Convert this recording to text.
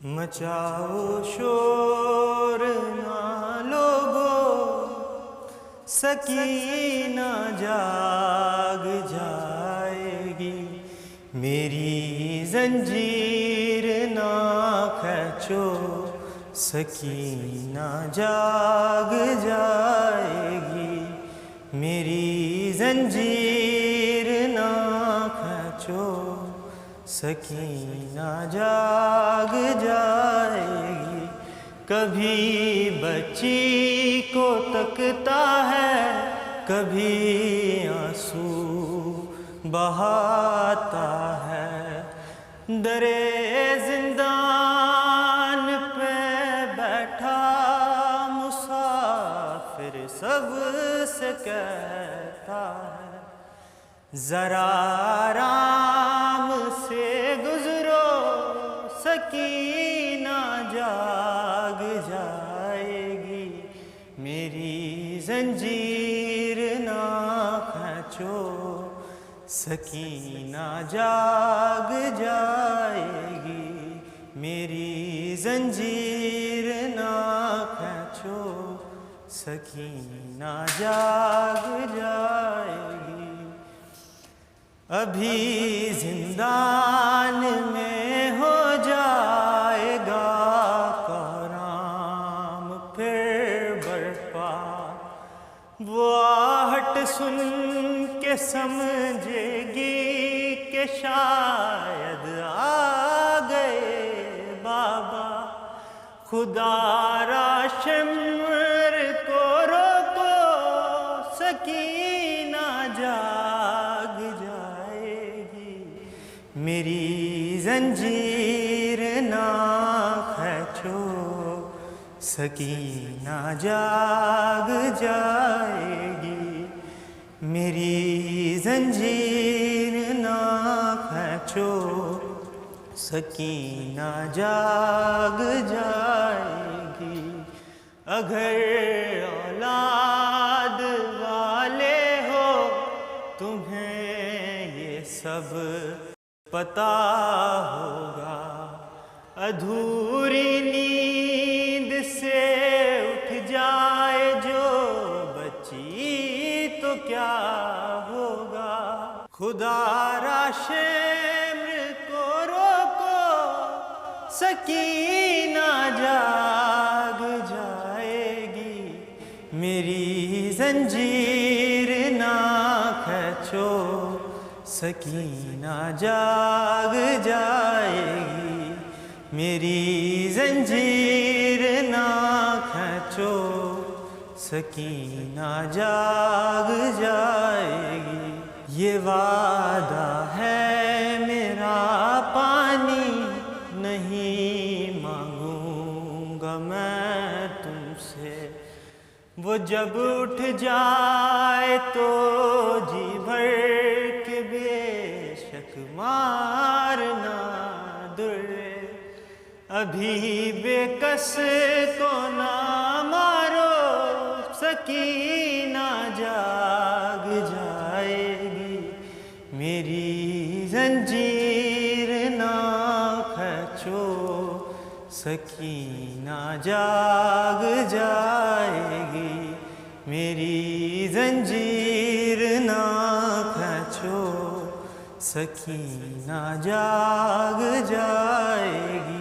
مچاؤ شور نہ لوگو، سکینہ جاگ جائے گی، میری زنجیر نہ کھینچو، سکینہ جاگ جائے گی، میری زنجیر نہ کھینچو، سکینہ جاگ جائے گی۔ کبھی بچی کو تکتا ہے، کبھی آنسو بہاتا ہے، درے زندان پہ بیٹھا مسافر سب سے کہتا ہے، ذرا آرام سے گزرو، سکینہ جاگ جائے گی، میری زنجیر نہ کھینچو، سکینہ جاگ جائے گی، میری زنجیر نہ کھینچو، سکینہ جاگ جائے گی۔ ابھی زندان میں ہو جائے گا کرام پھر برپا، وہ آہٹ سن کے سمجھے گی کہ شاید آ گئے بابا، خدا را شمر کو روکو، سکینہ جاگ جائے گی، میری زنجیر نہ کھینچو، سکینہ جاگ جائے گی، میری زنجیر نہ کھینچو، سکینہ جاگ جائے گی۔ اگر اولاد والے ہو تمہیں یہ سب پتہ ہوگا، ادھوری نیند سے اٹھ جائے جو بچی تو کیا ہوگا، خدا را شمر کو روکو، سکینہ جاگ جائے گی، میری زنجیر نہ کھینچو، سکینہ جاگ جائے گی، میری زنجیر نہ کھینچو، سکینہ جاگ جائے گی۔ یہ وعدہ ہے میرا، پانی نہیں مانگوں گا میں تم سے، وہ جب اٹھ جائے تو جی بھر کے بے شک مارنا درے، ابھی بے کس کو نہ مارو، سکینہ جاگ جائے گی، میری زنجیر نہ کھینچو، سکینہ جاگ جائے گی، میری زنجیر نہ کھینچو، سکینہ جاگ جائے گی۔